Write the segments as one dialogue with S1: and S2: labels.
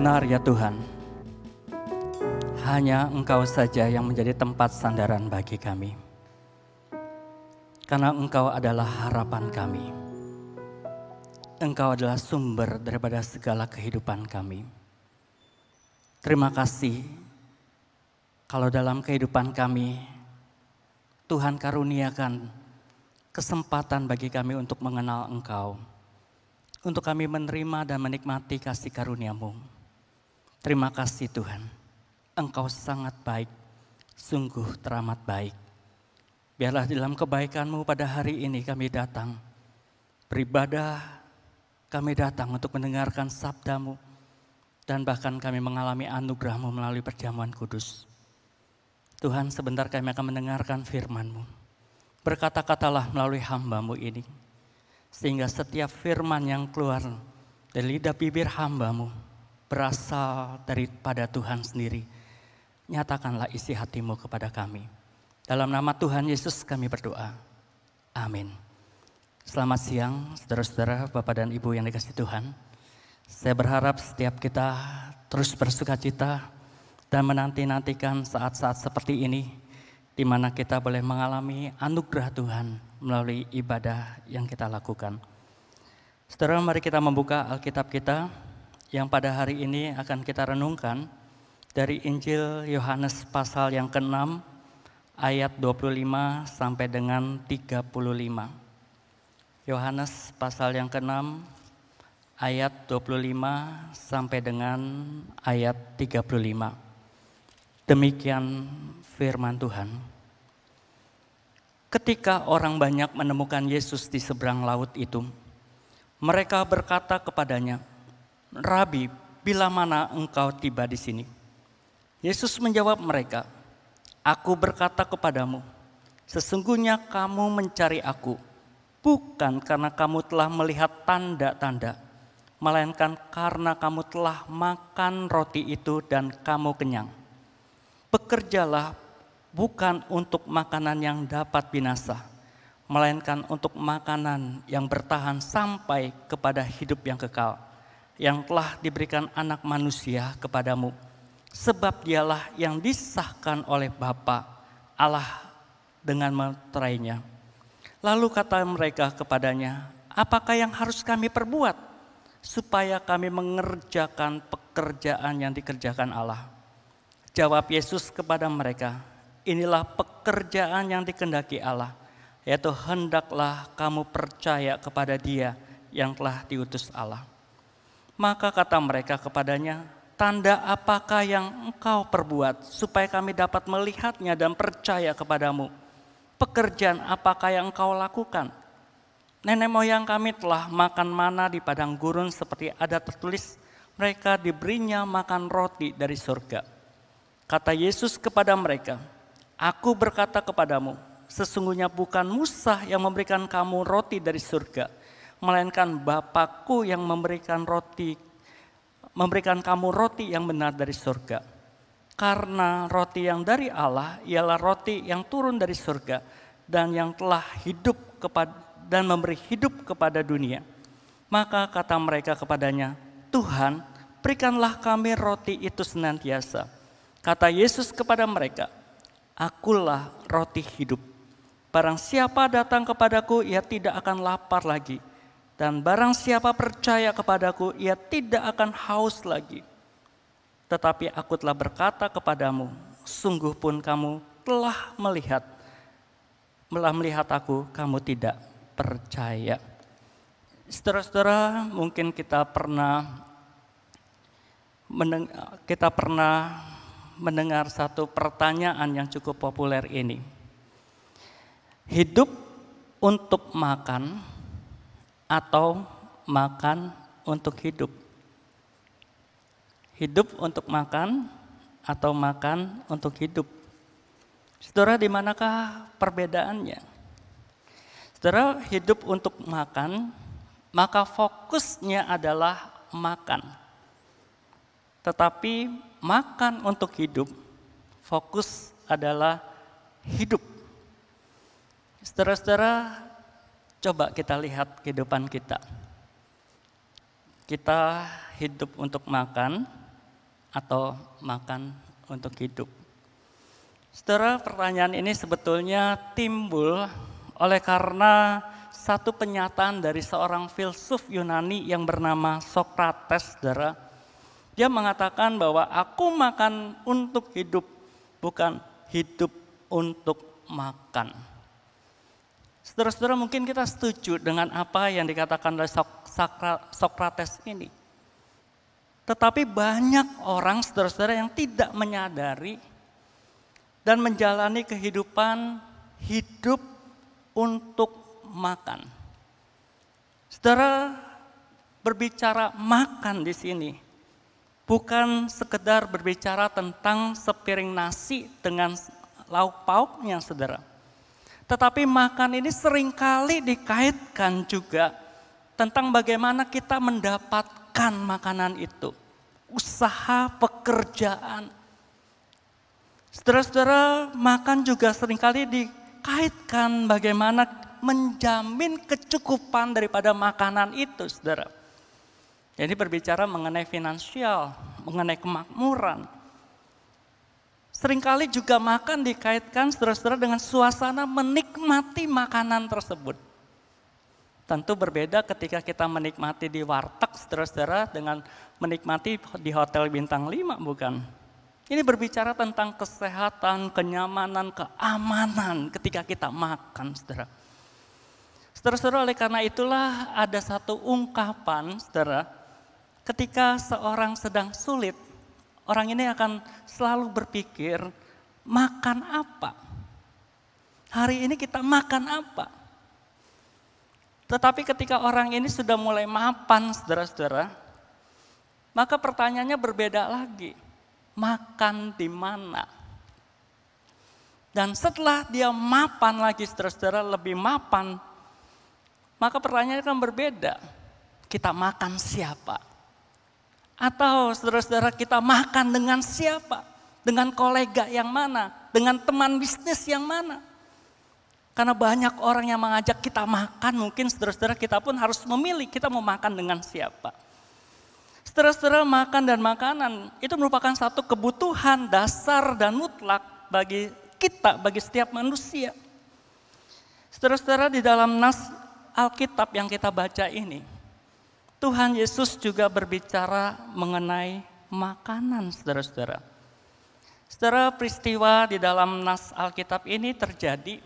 S1: Benar ya Tuhan, hanya Engkau saja yang menjadi tempat sandaran bagi kami. Karena Engkau adalah harapan kami. Engkau adalah sumber daripada segala kehidupan kami. Terima kasih kalau dalam kehidupan kami, Tuhan karuniakan kesempatan bagi kami untuk mengenal Engkau. Untuk kami menerima dan menikmati kasih karunia-Mu. Terima kasih Tuhan, Engkau sangat baik, sungguh teramat baik. Biarlah dalam kebaikan-Mu pada hari ini kami datang, beribadah, kami datang untuk mendengarkan sabda-Mu, dan bahkan kami mengalami anugerah-Mu melalui perjamuan kudus. Tuhan, sebentar kami akan mendengarkan firman-Mu. Berkata-katalah melalui hamba-Mu ini, sehingga setiap firman yang keluar dari lidah bibir hamba-Mu berasal daripada Tuhan sendiri. Nyatakanlah isi hati-Mu kepada kami. Dalam nama Tuhan Yesus kami berdoa. Amin. Selamat siang saudara-saudara, Bapak dan Ibu yang dikasihi Tuhan. Saya berharap setiap kita terus bersukacita dan menanti-nantikan saat-saat seperti ini, di mana kita boleh mengalami anugerah Tuhan melalui ibadah yang kita lakukan. Saudara, mari kita membuka Alkitab kita yang pada hari ini akan kita renungkan dari Injil Yohanes pasal yang ke-6 ayat 25 sampai dengan 35. Yohanes pasal yang ke-6 ayat 25 sampai dengan ayat 35. Demikian firman Tuhan. Ketika orang banyak menemukan Yesus di seberang laut itu, mereka berkata kepadanya, "Rabi, bila mana engkau tiba di sini?" Yesus menjawab mereka, "Aku berkata kepadamu, sesungguhnya kamu mencari aku, bukan karena kamu telah melihat tanda-tanda, melainkan karena kamu telah makan roti itu dan kamu kenyang. Bekerjalah bukan untuk makanan yang dapat binasa, melainkan untuk makanan yang bertahan sampai kepada hidup yang kekal, yang telah diberikan Anak Manusia kepadamu, sebab dialah yang disahkan oleh Bapa Allah dengan meterainya." Lalu kata mereka kepadanya, "Apakah yang harus kami perbuat supaya kami mengerjakan pekerjaan yang dikerjakan Allah?" Jawab Yesus kepada mereka, "Inilah pekerjaan yang dikehendaki Allah, yaitu hendaklah kamu percaya kepada Dia yang telah diutus Allah." Maka kata mereka kepadanya, "Tanda apakah yang engkau perbuat supaya kami dapat melihatnya dan percaya kepadamu? Pekerjaan apakah yang engkau lakukan? Nenek moyang kami telah makan mana di padang gurun seperti ada tertulis, mereka diberinya makan roti dari surga." Kata Yesus kepada mereka, "Aku berkata kepadamu, sesungguhnya bukan Musa yang memberikan kamu roti dari surga, melainkan Bapa-Ku yang memberikan kamu roti yang benar dari surga. Karena roti yang dari Allah ialah roti yang turun dari surga dan yang telah hidup dan memberi hidup kepada dunia." Maka kata mereka kepadanya, "Tuhan, berikanlah kami roti itu senantiasa." Kata Yesus kepada mereka, "Akulah roti hidup. Barang siapa datang kepadaku, ia tidak akan lapar lagi. Dan barang siapa percaya kepadaku, ia tidak akan haus lagi. Tetapi aku telah berkata kepadamu, sungguh pun kamu telah melihat aku, kamu tidak percaya." Saudara-saudara, mungkin kita pernah mendengar satu pertanyaan yang cukup populer ini. Hidup untuk makan atau makan untuk hidup? Hidup untuk makan atau makan untuk hidup? Saudara, di manakah perbedaannya? Saudara, hidup untuk makan, maka fokusnya adalah makan. Tetapi makan untuk hidup, fokus adalah hidup. Saudara-saudara, coba kita lihat kehidupan kita. Kita hidup untuk makan, atau makan untuk hidup? Saudara, pertanyaan ini sebetulnya timbul oleh karena satu pernyataan dari seorang filsuf Yunani yang bernama Sokrates, saudara. Dia mengatakan bahwa aku makan untuk hidup, bukan hidup untuk makan. Saudara-saudara, mungkin kita setuju dengan apa yang dikatakan oleh Sokrates ini. Tetapi banyak orang, saudara-saudara, yang tidak menyadari dan menjalani kehidupan hidup untuk makan. Saudara, berbicara makan di sini bukan sekedar berbicara tentang sepiring nasi dengan lauk pauknya, saudara. Tetapi makan ini seringkali dikaitkan juga tentang bagaimana kita mendapatkan makanan itu. Usaha, pekerjaan. Saudara-saudara, makan juga seringkali dikaitkan bagaimana menjamin kecukupan daripada makanan itu, saudara. Jadi berbicara mengenai finansial, mengenai kemakmuran. Seringkali juga makan dikaitkan, saudara-saudara, dengan suasana menikmati makanan tersebut. Tentu berbeda ketika kita menikmati di warteg, saudara-saudara, dengan menikmati di hotel bintang 5, bukan? Ini berbicara tentang kesehatan, kenyamanan, keamanan ketika kita makan, saudara. Saudara-saudara, oleh karena itulah ada satu ungkapan, saudara, ketika seorang sedang sulit, orang ini akan selalu berpikir, makan apa? Hari ini kita makan apa? Tetapi ketika orang ini sudah mulai mapan, saudara-saudara, maka pertanyaannya berbeda lagi. Makan di mana? Dan setelah dia mapan lagi, saudara-saudara, lebih mapan, maka pertanyaannya kan berbeda. Kita makan siapa? Atau saudara-saudara, kita makan dengan siapa? Dengan kolega yang mana? Dengan teman bisnis yang mana? Karena banyak orang yang mengajak kita makan, mungkin saudara-saudara kita pun harus memilih kita mau makan dengan siapa. Saudara-saudara, makan dan makanan itu merupakan satu kebutuhan dasar dan mutlak bagi kita, bagi setiap manusia. Saudara-saudara, di dalam nas Alkitab yang kita baca ini, Tuhan Yesus juga berbicara mengenai makanan, saudara-saudara. Saudara, peristiwa di dalam nas Alkitab ini terjadi,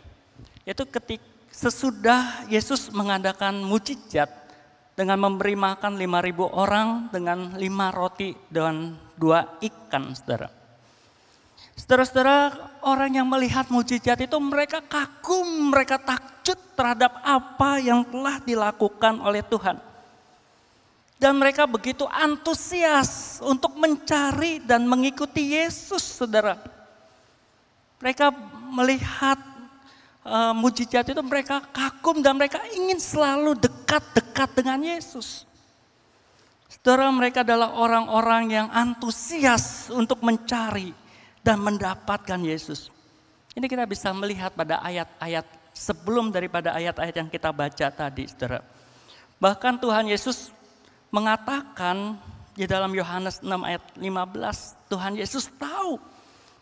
S1: yaitu ketika sesudah Yesus mengadakan mujizat dengan memberi makan 5.000 orang dengan 5 roti dan 2 ikan, saudara. Saudara-saudara, orang yang melihat mujizat itu mereka kagum, mereka takjub terhadap apa yang telah dilakukan oleh Tuhan. Dan mereka begitu antusias untuk mencari dan mengikuti Yesus, saudara. Mereka melihat mujizat itu, mereka kagum dan mereka ingin selalu dekat-dekat dengan Yesus. Saudara, mereka adalah orang-orang yang antusias untuk mencari dan mendapatkan Yesus. Ini kita bisa melihat pada ayat-ayat sebelum daripada ayat-ayat yang kita baca tadi, saudara. Bahkan Tuhan Yesus mengatakan di dalam Yohanes 6 ayat 15, Tuhan Yesus tahu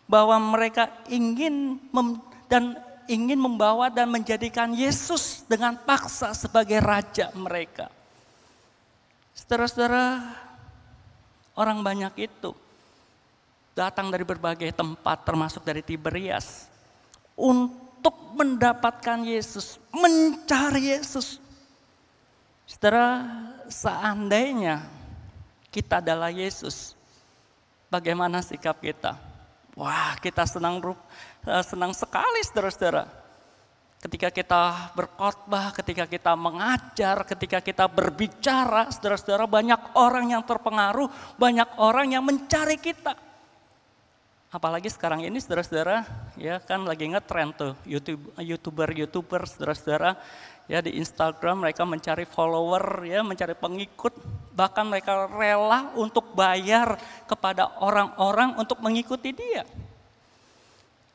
S1: bahwa mereka ingin membawa dan menjadikan Yesus dengan paksa sebagai raja mereka. Saudara-saudara, orang banyak itu datang dari berbagai tempat termasuk dari Tiberias untuk mendapatkan Yesus, mencari Yesus. Saudara, seandainya kita adalah Yesus, bagaimana sikap kita? Wah, kita senang sekali, saudara-saudara. Ketika kita berkhotbah, ketika kita mengajar, ketika kita berbicara, saudara-saudara, banyak orang yang terpengaruh, banyak orang yang mencari kita. Apalagi sekarang ini, saudara-saudara, ya kan lagi ngetrend tuh YouTuber, saudara-saudara. Ya, di Instagram mereka mencari follower, ya, mencari pengikut, bahkan mereka rela untuk bayar kepada orang-orang untuk mengikuti dia.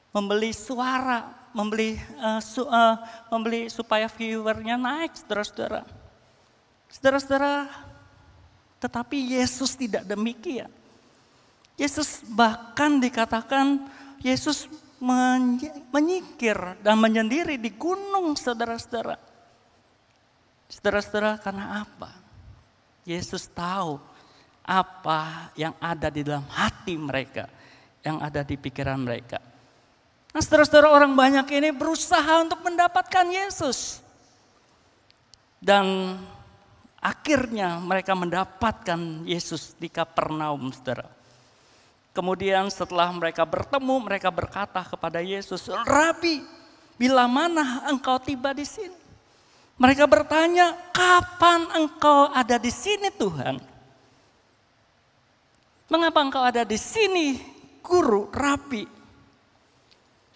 S1: Membeli suara, membeli supaya viewernya naik, saudara-saudara. Saudara-saudara, tetapi Yesus tidak demikian. Yesus bahkan dikatakan Yesus menyingkir dan menyendiri di gunung, saudara-saudara. Saudara-saudara, karena apa? Yesus tahu apa yang ada di dalam hati mereka, yang ada di pikiran mereka. Nah, saudara-saudara, orang banyak ini berusaha untuk mendapatkan Yesus. Dan akhirnya mereka mendapatkan Yesus di Kapernaum, saudara. Kemudian setelah mereka bertemu, mereka berkata kepada Yesus, "Rabi, bila mana engkau tiba di sini?" Mereka bertanya, "Kapan engkau ada di sini, Tuhan? Mengapa engkau ada di sini, Guru, Rabi?"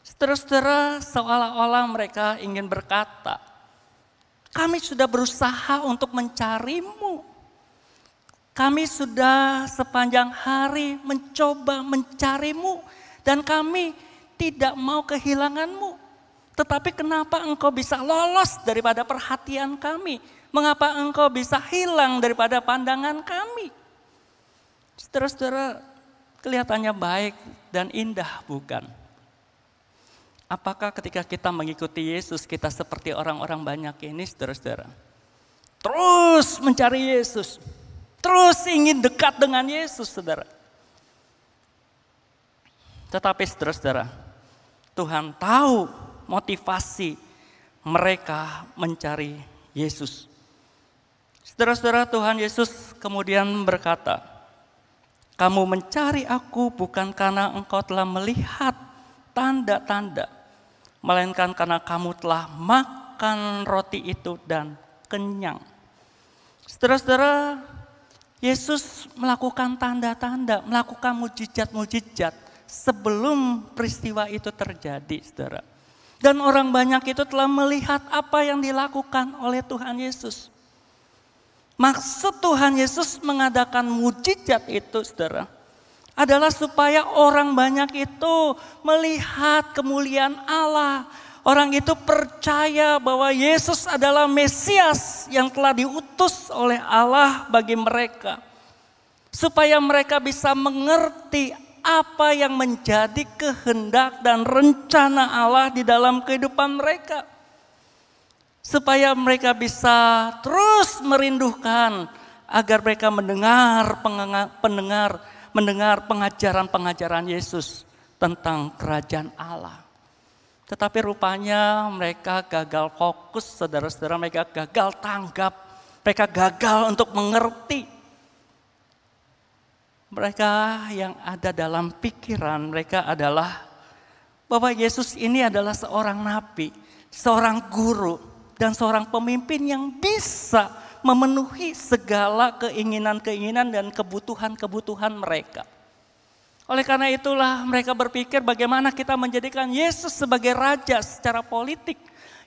S1: Saudara-saudara, seolah-olah mereka ingin berkata, "Kami sudah berusaha untuk mencarimu. Kami sudah sepanjang hari mencoba mencarimu dan kami tidak mau kehilanganmu. Tetapi kenapa engkau bisa lolos daripada perhatian kami? Mengapa engkau bisa hilang daripada pandangan kami?" Saudara-saudara, kelihatannya baik dan indah, bukan? Apakah ketika kita mengikuti Yesus kita seperti orang-orang banyak ini, saudara-saudara? Terus mencari Yesus. Terus ingin dekat dengan Yesus, saudara. Tetapi saudara-saudara, Tuhan tahu motivasi mereka mencari Yesus. Saudara-saudara, Tuhan Yesus kemudian berkata, "Kamu mencari aku bukan karena engkau telah melihat tanda-tanda, melainkan karena kamu telah makan roti itu dan kenyang." Saudara-saudara, Yesus melakukan tanda-tanda, melakukan mujizat-mujizat sebelum peristiwa itu terjadi, saudara. Dan orang banyak itu telah melihat apa yang dilakukan oleh Tuhan Yesus. Maksud Tuhan Yesus mengadakan mujizat itu, saudara, adalah supaya orang banyak itu melihat kemuliaan Allah. Orang itu percaya bahwa Yesus adalah Mesias yang telah diutus oleh Allah bagi mereka. Supaya mereka bisa mengerti apa yang menjadi kehendak dan rencana Allah di dalam kehidupan mereka. Supaya mereka bisa terus merindukan agar mereka mendengar pengajaran-pengajaran Yesus tentang kerajaan Allah. Tetapi rupanya mereka gagal fokus, saudara-saudara, mereka gagal tanggap, mereka gagal untuk mengerti. Mereka yang ada dalam pikiran mereka adalah bahwa Yesus ini adalah seorang nabi, seorang guru, dan seorang pemimpin yang bisa memenuhi segala keinginan-keinginan dan kebutuhan-kebutuhan mereka. Oleh karena itulah mereka berpikir bagaimana kita menjadikan Yesus sebagai raja secara politik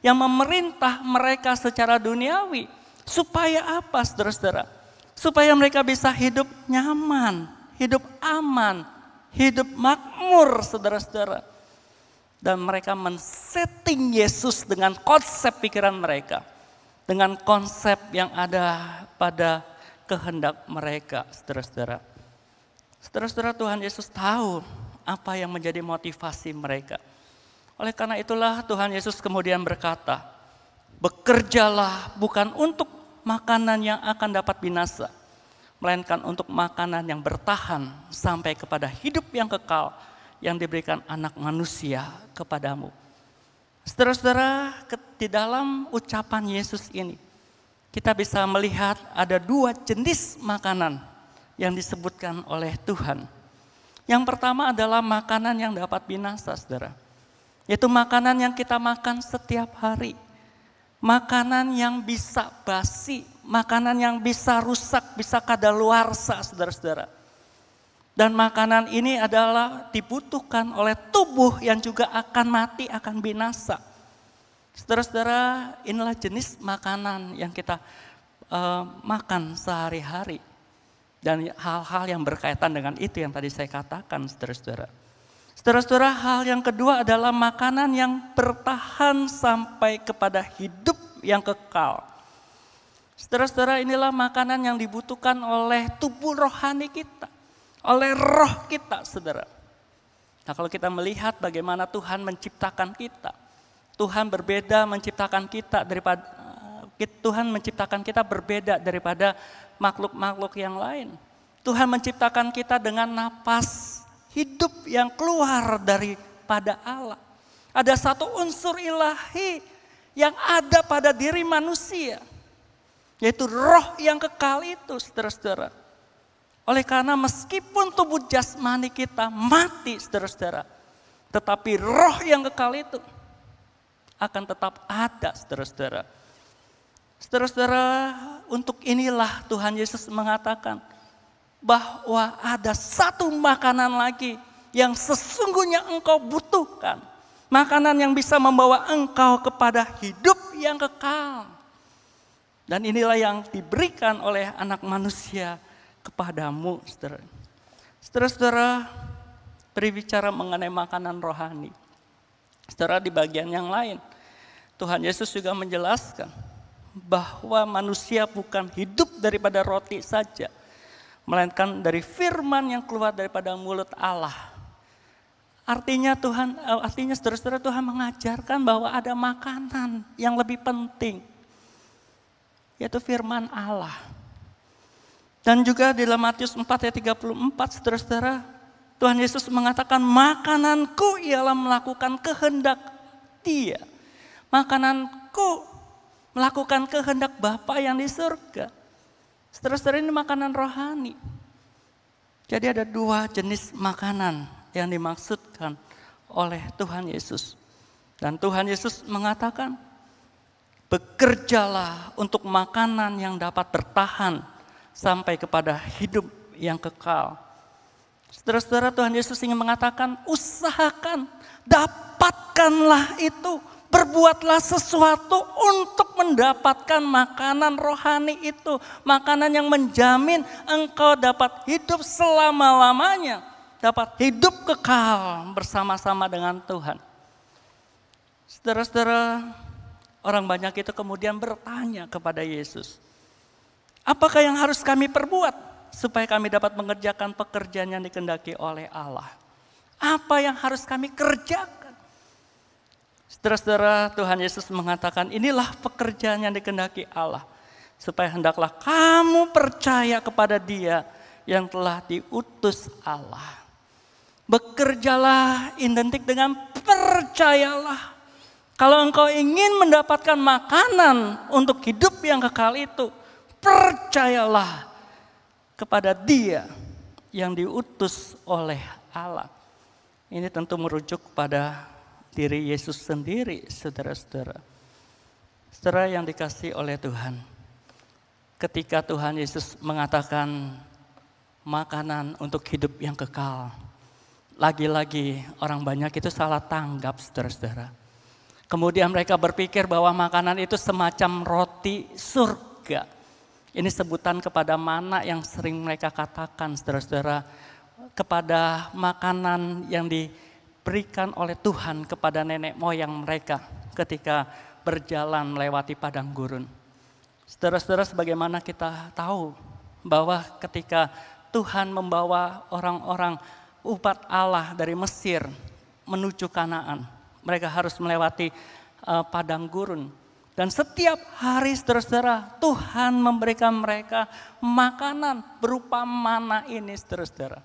S1: yang memerintah mereka secara duniawi. Supaya apa, saudara-saudara? Supaya mereka bisa hidup nyaman, hidup aman, hidup makmur, saudara-saudara. Dan mereka men-setting Yesus dengan konsep pikiran mereka. Dengan konsep yang ada pada kehendak mereka, saudara-saudara. Saudara-saudara, Tuhan Yesus tahu apa yang menjadi motivasi mereka. Oleh karena itulah Tuhan Yesus kemudian berkata, "Bekerjalah bukan untuk makanan yang akan dapat binasa, melainkan untuk makanan yang bertahan sampai kepada hidup yang kekal yang diberikan Anak Manusia kepadamu." Saudara-saudara, di dalam ucapan Yesus ini kita bisa melihat ada dua jenis makanan yang disebutkan oleh Tuhan. Yang pertama adalah makanan yang dapat binasa, saudara. Yaitu makanan yang kita makan setiap hari. Makanan yang bisa basi, makanan yang bisa rusak, bisa kadaluarsa, saudara-saudara. Dan makanan ini adalah dibutuhkan oleh tubuh yang juga akan mati, akan binasa. Saudara-saudara, inilah jenis makanan yang kita makan sehari-hari. Dan hal-hal yang berkaitan dengan itu yang tadi saya katakan, saudara-saudara. Saudara-saudara, hal yang kedua adalah makanan yang bertahan sampai kepada hidup yang kekal. Saudara-saudara, inilah makanan yang dibutuhkan oleh tubuh rohani kita. oleh roh kita, saudara. Nah, kalau kita melihat bagaimana Tuhan menciptakan kita, Tuhan berbeda menciptakan kita daripada Tuhan menciptakan kita berbeda daripada makhluk-makhluk yang lain. Tuhan menciptakan kita dengan napas hidup yang keluar daripada Allah. Ada satu unsur ilahi yang ada pada diri manusia, yaitu roh yang kekal itu, saudara-saudara. Oleh karena meskipun tubuh jasmani kita mati, saudara-saudara, tetapi roh yang kekal itu akan tetap ada, saudara-saudara. Saudara-saudara, untuk inilah Tuhan Yesus mengatakan bahwa ada satu makanan lagi yang sesungguhnya engkau butuhkan. Makanan yang bisa membawa engkau kepada hidup yang kekal. Dan inilah yang diberikan oleh Anak Manusia kepadamu, saudara. Saudara-saudara, berbicara mengenai makanan rohani. Saudara, di bagian yang lain, Tuhan Yesus juga menjelaskan bahwa manusia bukan hidup daripada roti saja, melainkan dari firman yang keluar daripada mulut Allah. Artinya saudara-saudara, Tuhan mengajarkan bahwa ada makanan yang lebih penting, yaitu firman Allah. Dan juga di dalam Matius 4 ayat 34, saudara-saudara, Tuhan Yesus mengatakan, makananku ialah melakukan kehendak Dia. Makananku melakukan kehendak Bapa yang di surga. Saudara-saudara, ini makanan rohani. Jadi ada dua jenis makanan yang dimaksudkan oleh Tuhan Yesus. Dan Tuhan Yesus mengatakan, bekerjalah untuk makanan yang dapat bertahan sampai kepada hidup yang kekal. Saudara-saudara, Tuhan Yesus ingin mengatakan, usahakan, dapatkanlah itu. Berbuatlah sesuatu untuk mendapatkan makanan rohani itu. Makanan yang menjamin engkau dapat hidup selama-lamanya. Dapat hidup kekal bersama-sama dengan Tuhan. Saudara-saudara, orang banyak itu kemudian bertanya kepada Yesus, apakah yang harus kami perbuat supaya kami dapat mengerjakan pekerjaan yang dikehendaki oleh Allah? Apa yang harus kami kerjakan? Saudara-saudara, Tuhan Yesus mengatakan, inilah pekerjaan yang dikehendaki Allah, supaya hendaklah kamu percaya kepada Dia yang telah diutus Allah. Bekerjalah identik dengan percayalah. Kalau engkau ingin mendapatkan makanan untuk hidup yang kekal itu, percayalah kepada Dia yang diutus oleh Allah. Ini tentu merujuk pada diri Yesus sendiri, saudara-saudara. Saudara yang dikasihi oleh Tuhan, ketika Tuhan Yesus mengatakan makanan untuk hidup yang kekal, lagi-lagi orang banyak itu salah tanggap, saudara-saudara. Kemudian mereka berpikir bahwa makanan itu semacam roti surga. Ini sebutan kepada mana yang sering mereka katakan, saudara-saudara, kepada makanan yang diberikan oleh Tuhan kepada nenek moyang mereka ketika berjalan melewati padang gurun. Saudara-saudara, sebagaimana kita tahu bahwa ketika Tuhan membawa orang-orang umat Allah dari Mesir menuju Kanaan, mereka harus melewati padang gurun. Dan setiap hari, saudara-saudara, Tuhan memberikan mereka makanan berupa mana ini, saudara-saudara.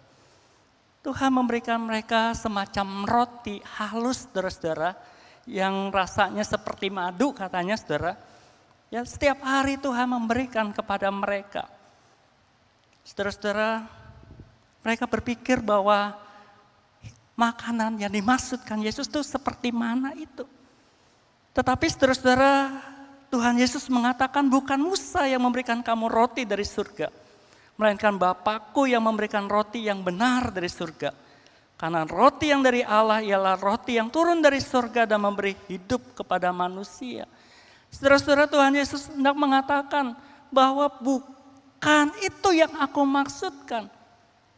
S1: Tuhan memberikan mereka semacam roti halus, saudara-saudara, yang rasanya seperti madu katanya, saudara. Ya, setiap hari Tuhan memberikan kepada mereka. Saudara-saudara, mereka berpikir bahwa makanan yang dimaksudkan Yesus itu seperti mana itu. Tetapi saudara-saudara, Tuhan Yesus mengatakan bukan Musa yang memberikan kamu roti dari surga, melainkan Bapakku yang memberikan roti yang benar dari surga. Karena roti yang dari Allah ialah roti yang turun dari surga dan memberi hidup kepada manusia. Saudara-saudara, Tuhan Yesus hendak mengatakan bahwa bukan itu yang aku maksudkan.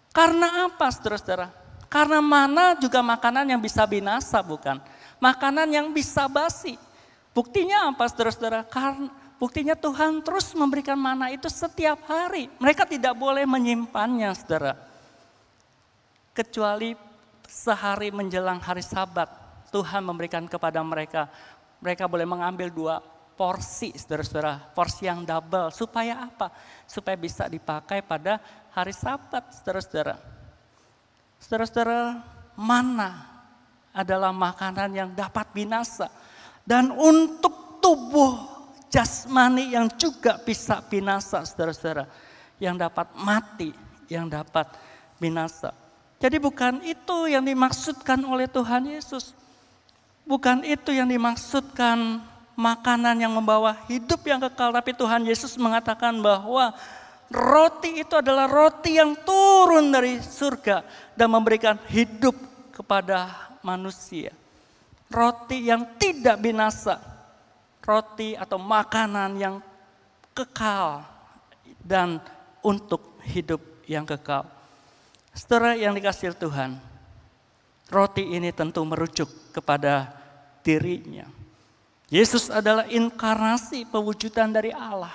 S1: Karena apa, saudara-saudara? Karena mana juga makanan yang bisa binasa, bukan? Makanan yang bisa basi. Buktinya apa, saudara-saudara? Karena buktinya Tuhan terus memberikan mana itu setiap hari. Mereka tidak boleh menyimpannya, saudara. kecuali sehari menjelang hari Sabat Tuhan memberikan kepada mereka. Mereka boleh mengambil 2 porsi, saudara-saudara, porsi yang double. Supaya apa? Supaya bisa dipakai pada hari Sabat, saudara-saudara. Saudara-saudara, mana adalah makanan yang dapat binasa. Dan untuk tubuh jasmani yang juga bisa binasa, saudara-saudara. Yang dapat mati, yang dapat binasa. Jadi bukan itu yang dimaksudkan oleh Tuhan Yesus. Bukan itu yang dimaksudkan makanan yang membawa hidup yang kekal. Tapi Tuhan Yesus mengatakan bahwa roti itu adalah roti yang turun dari surga dan memberikan hidup kepada manusia. Roti yang tidak binasa. Roti atau makanan yang kekal dan untuk hidup yang kekal. Saudara yang dikasihi Tuhan, roti ini tentu merujuk kepada dirinya. Yesus adalah inkarnasi pewujudan dari Allah.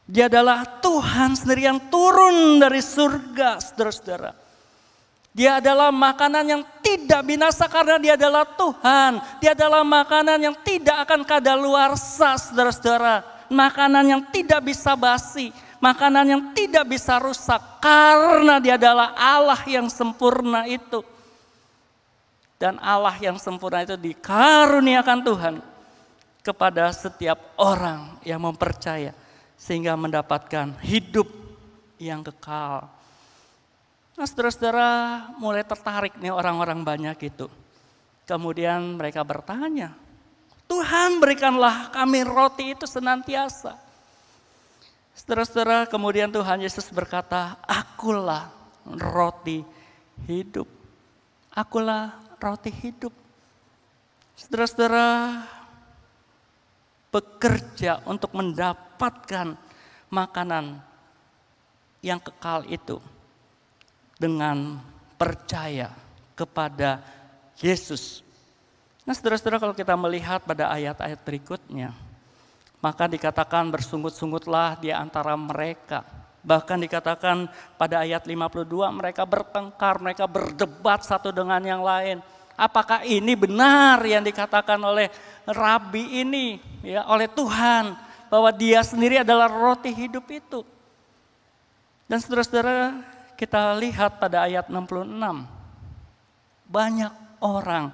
S1: Dia adalah Tuhan sendiri yang turun dari surga, saudara-saudara. Dia adalah makanan yang tidak binasa karena dia adalah Tuhan. Dia adalah makanan yang tidak akan kadaluarsa, saudara-saudara. Makanan yang tidak bisa basi. Makanan yang tidak bisa rusak karena dia adalah Allah yang sempurna itu. Dan Allah yang sempurna itu dikaruniakan Tuhan kepada setiap orang yang mempercaya sehingga mendapatkan hidup yang kekal. Nah, saudara-saudara mulai tertarik nih orang-orang banyak itu. Kemudian mereka bertanya, Tuhan berikanlah kami roti itu senantiasa. Saudara-saudara, kemudian Tuhan Yesus berkata, akulah roti hidup. Akulah roti hidup. Saudara-saudara, bekerja untuk mendapatkan makanan yang kekal itu dengan percaya kepada Yesus. Nah, saudara-saudara, kalau kita melihat pada ayat-ayat berikutnya, maka dikatakan bersungut-sungutlah di antara mereka. Bahkan dikatakan pada ayat 52 mereka bertengkar, mereka berdebat satu dengan yang lain. Apakah ini benar yang dikatakan oleh Rabi ini, ya, oleh Tuhan, bahwa dia sendiri adalah roti hidup itu. Dan saudara-saudara, kita lihat pada ayat 66, banyak orang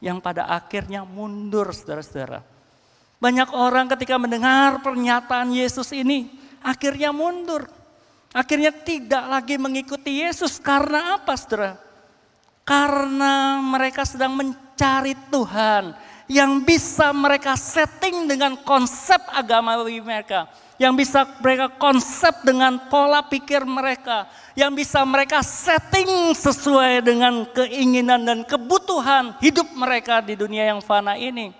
S1: yang pada akhirnya mundur, saudara-saudara. Banyak orang ketika mendengar pernyataan Yesus ini, akhirnya mundur. Akhirnya tidak lagi mengikuti Yesus. Karena apa, saudara? Karena mereka sedang mencari Tuhan yang bisa mereka setting dengan konsep agamawi mereka. Yang bisa mereka konsep dengan pola pikir mereka. Yang bisa mereka setting sesuai dengan keinginan dan kebutuhan hidup mereka di dunia yang fana ini.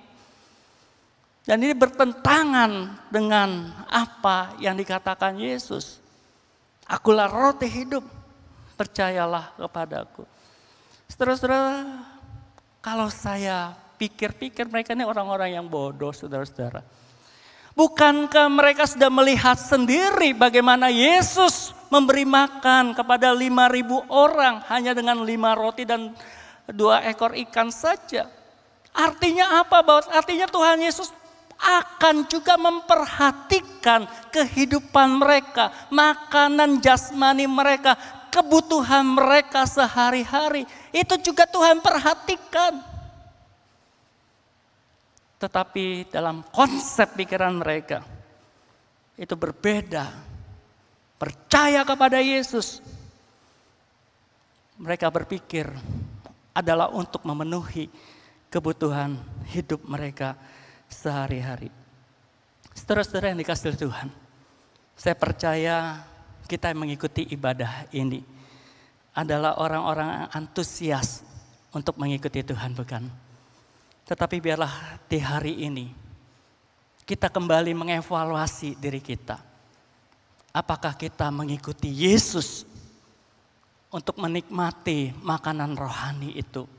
S1: Dan ini bertentangan dengan apa yang dikatakan Yesus. Akulah roti hidup, percayalah kepadaku. Saudara-saudara, kalau saya pikir-pikir mereka ini orang-orang yang bodoh, saudara-saudara. Bukankah mereka sudah melihat sendiri bagaimana Yesus memberi makan kepada 5.000 orang hanya dengan 5 roti dan 2 ekor ikan saja. Artinya apa? Artinya Tuhan Yesus akan juga memperhatikan kehidupan mereka, makanan jasmani mereka, kebutuhan mereka sehari-hari. Itu juga Tuhan perhatikan. Tetapi dalam konsep pikiran mereka itu berbeda. Percaya kepada Yesus, mereka berpikir adalah untuk memenuhi kebutuhan hidup mereka sehari-hari. Saudara-saudara yang dikasihi Tuhan, saya percaya kita yang mengikuti ibadah ini adalah orang-orang yang antusias untuk mengikuti Tuhan, bukan? Tetapi biarlah di hari ini kita kembali mengevaluasi diri kita. Apakah kita mengikuti Yesus untuk menikmati makanan rohani itu?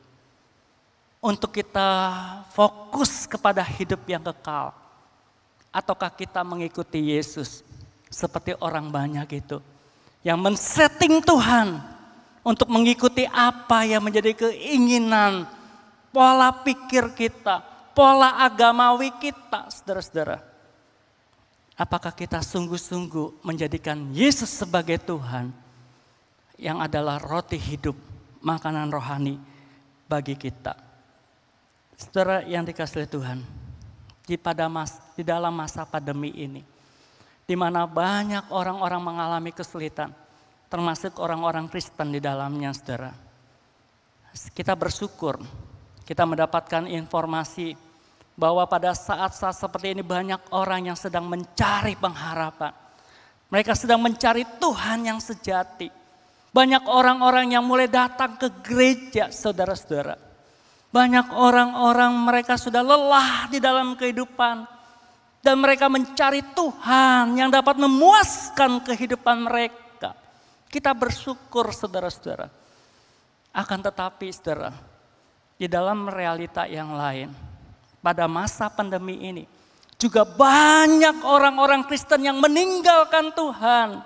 S1: Untuk kita fokus kepada hidup yang kekal. Ataukah kita mengikuti Yesus seperti orang banyak itu. Yang men-setting Tuhan untuk mengikuti apa yang menjadi keinginan, pola pikir kita, pola agamawi kita, saudara-saudara. Apakah kita sungguh-sungguh menjadikan Yesus sebagai Tuhan yang adalah roti hidup, makanan rohani bagi kita. Saudara yang dikasihi Tuhan, di dalam masa pandemi ini, di mana banyak orang-orang mengalami kesulitan, termasuk orang-orang Kristen di dalamnya, saudara. Kita bersyukur, kita mendapatkan informasi bahwa pada saat-saat seperti ini banyak orang yang sedang mencari pengharapan. Mereka sedang mencari Tuhan yang sejati. Banyak orang-orang yang mulai datang ke gereja, saudara-saudara. Banyak orang-orang mereka sudah lelah di dalam kehidupan. Dan mereka mencari Tuhan yang dapat memuaskan kehidupan mereka. Kita bersyukur, saudara-saudara. Akan tetapi, saudara, di dalam realita yang lain, pada masa pandemi ini, juga banyak orang-orang Kristen yang meninggalkan Tuhan.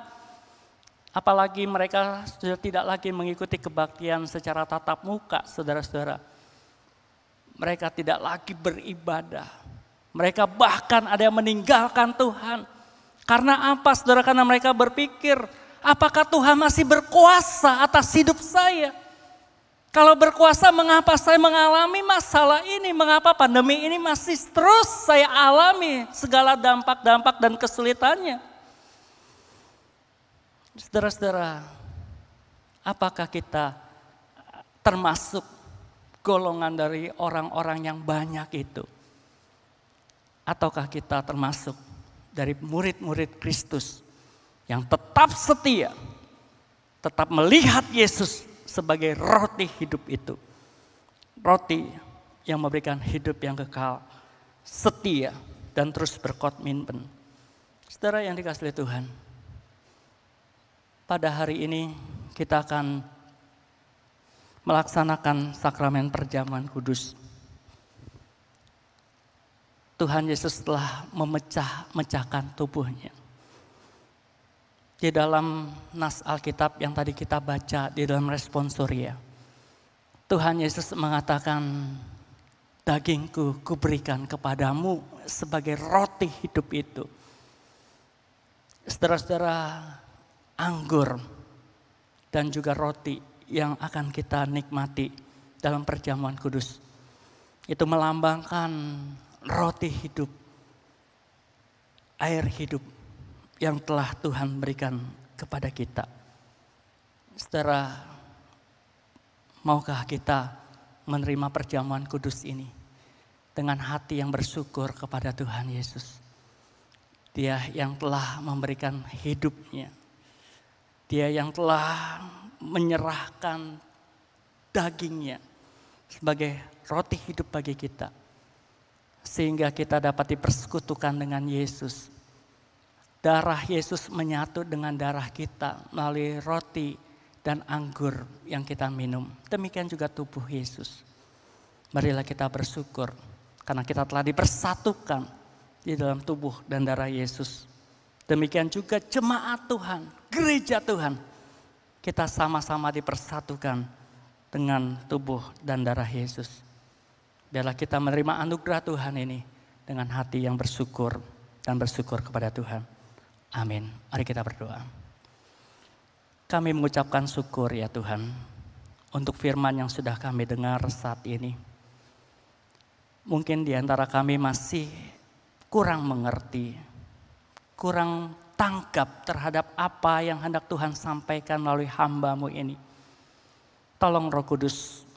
S1: Apalagi mereka sudah tidak lagi mengikuti kebaktian secara tatap muka, saudara-saudara. Mereka tidak lagi beribadah. Mereka bahkan ada yang meninggalkan Tuhan. Karena apa, saudara? Karena mereka berpikir, apakah Tuhan masih berkuasa atas hidup saya? Kalau berkuasa, mengapa saya mengalami masalah ini? Mengapa pandemi ini masih terus saya alami segala dampak-dampak dan kesulitannya? Saudara-saudara, apakah kita termasuk golongan dari orang-orang yang banyak itu? Ataukah kita termasuk dari murid-murid Kristus yang tetap setia, tetap melihat Yesus sebagai roti hidup itu. Roti yang memberikan hidup yang kekal, setia, dan terus berkomitmen. Saudara yang dikasihi Tuhan, pada hari ini kita akan melaksanakan sakramen perjamuan kudus. Tuhan Yesus telah memecahkan tubuhnya. Di dalam nas Alkitab yang tadi kita baca di dalam responsoria, Tuhan Yesus mengatakan, dagingku kuberikan kepadamu sebagai roti hidup itu. Saudara-saudara, anggur dan juga roti yang akan kita nikmati dalam perjamuan kudus, itu melambangkan roti hidup, air hidup yang telah Tuhan berikan kepada kita. Saudara, maukah kita menerima perjamuan kudus ini dengan hati yang bersyukur kepada Tuhan Yesus? Dia yang telah memberikan hidupnya. Dia yang telah menyerahkan dagingnya sebagai roti hidup bagi kita. Sehingga kita dapat dipersekutukan dengan Yesus. Darah Yesus menyatu dengan darah kita melalui roti dan anggur yang kita minum. Demikian juga tubuh Yesus. Marilah kita bersyukur karena kita telah dipersatukan di dalam tubuh dan darah Yesus. Demikian juga jemaat Tuhan, gereja Tuhan. Kita sama-sama dipersatukan dengan tubuh dan darah Yesus. Biarlah kita menerima anugerah Tuhan ini dengan hati yang bersyukur dan bersyukur kepada Tuhan. Amin. Mari kita berdoa. Kami mengucapkan syukur ya Tuhan untuk firman yang sudah kami dengar saat ini. Mungkin di antara kami masih kurang mengerti, kurang tangkap terhadap apa yang hendak Tuhan sampaikan melalui hamba-Mu ini. Tolong Roh Kudus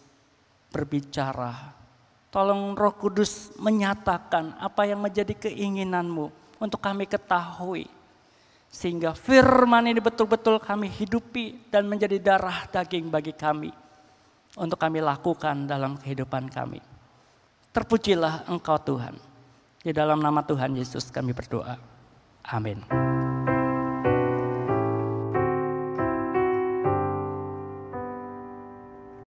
S1: berbicara. Tolong Roh Kudus menyatakan apa yang menjadi keinginan-Mu untuk kami ketahui. Sehingga firman ini betul-betul kami hidupi dan menjadi darah daging bagi kami. Untuk kami lakukan dalam kehidupan kami. Terpujilah Engkau Tuhan. Di dalam nama Tuhan Yesus kami berdoa. Amin.